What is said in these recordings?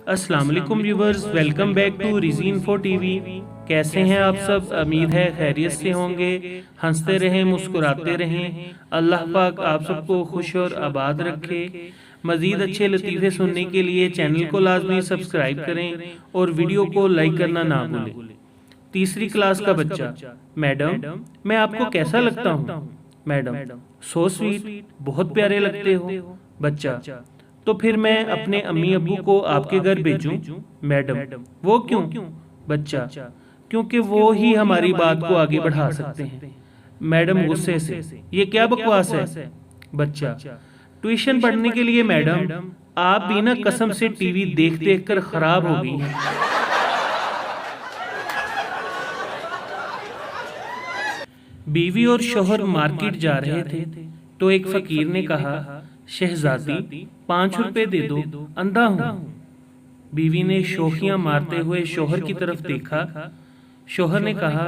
अस्सलाम वालेकुम viewers, welcome back to रिज़ीन फॉर टीवी। कैसे हैं आप सब? उम्मीद है खैरियत से होंगे। हंसते रहें, मुस्कुराते रहें। अल्लाह पाक आप सबको खुश और आबाद रखे। मज़ीद अच्छे लतीफ़े सुनने के लिए चैनल को लाजमी सब्सक्राइब करें और वीडियो को लाइक करना ना भूलें। तीसरी क्लास का बच्चा, मैडम मैं आपको कैसा लगता हूँ? मैडम, सो स्वीट, बहुत प्यारे लगते हो। बच्चा, तो फिर मैं अपने अम्मी अब्बू को आपके घर भेजूं? मैडम, वो क्यों? बच्चा, क्योंकि वो ही हमारी बात को आगे बढ़ा सकते हैं। मैडम गुस्से से, ये क्या बकवास है? बच्चा, ट्यूशन पढ़ने के लिए मैडम, आप भी ना कसम से टीवी देख देख कर खराब हो गई हैं। बीवी और शौहर मार्केट जा रहे थे तो एक फकीर ने कहा, शहजादी 5 रुपए दे दो, अंधा हूं। बीवी ने शोखियां मारते हुए शौहर की तरफ देखा। शौहर ने कहा,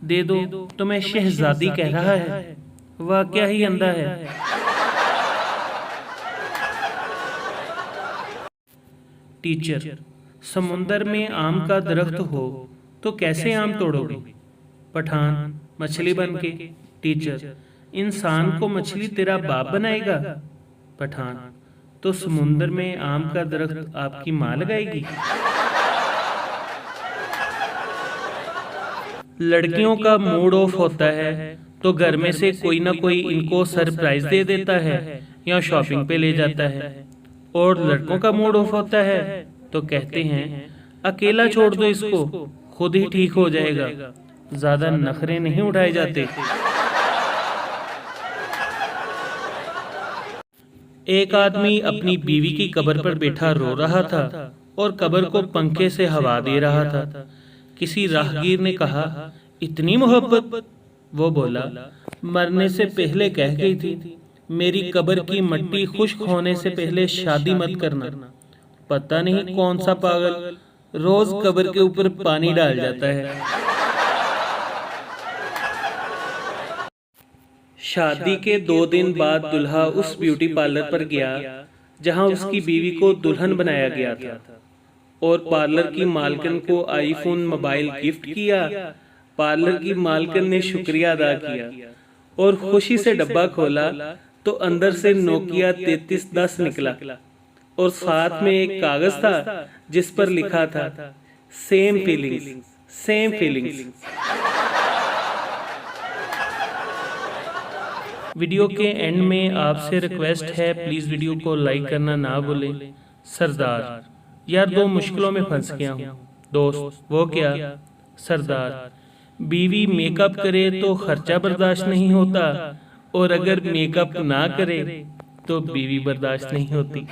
दे दो तो मैं शहजादी कह रहा है, वह क्या ही अंधा है। टीचर, समुंदर में आम का दरख्त हो तो कैसे आम तोड़ोगे? पठान, मछली बन के। टीचर, इंसान को मछली तेरा बाप बनाएगा? पठान, तो समुंदर में आम का दरख्त आपकी माँ लगाएगी? लड़कियों का मूड ऑफ होता है तो घर में से कोई ना कोई इनको सरप्राइज दे देता है या शॉपिंग पे ले जाता है। और लड़कों का मूड ऑफ होता है तो कहते हैं, अकेला छोड़ दो इसको, खुद ही ठीक हो जाएगा। ज्यादा नखरे नहीं उठाए जाते। एक आदमी अपनी बीवी की कब्र पर बैठा रो रहा था और कब्र को पंखे से हवा दे रहा था। किसी राहगीर ने कहा, इतनी मोहब्बत? वो बोला, मरने से पहले कह गई थी, मेरी कब्र की मिट्टी खुश्क होने से पहले शादी मत करना। पता नहीं कौन सा पागल रोज कब्र के ऊपर पानी डाल जाता है। शादी के 2 दिन बाद दुल्हा उस ब्यूटी पार्लर पर गया जहां उसकी बीवी को दुल्हन बनाया गया था और पार्लर की मालकिन को आईफोन मोबाइल गिफ्ट किया। पार्लर की मालकिन ने शुक्रिया अदा किया और खुशी से डब्बा खोला तो अंदर से नोकिया 3310 निकला और साथ में एक कागज था जिस पर लिखा था, same feelings, same feelings. Video के एंड में आपसे रिक्वेस्ट है, प्लीज वीडियो को लाइक करना ना भूलें। सरदार, यार 2 मुश्किलों में फंस गया हूँ। दोस्त, वो क्या? सरदार, बीवी मेकअप करे तो खर्चा बर्दाश्त नहीं होता और अगर मेकअप ना करे तो बीवी बर्दाश्त नहीं होती।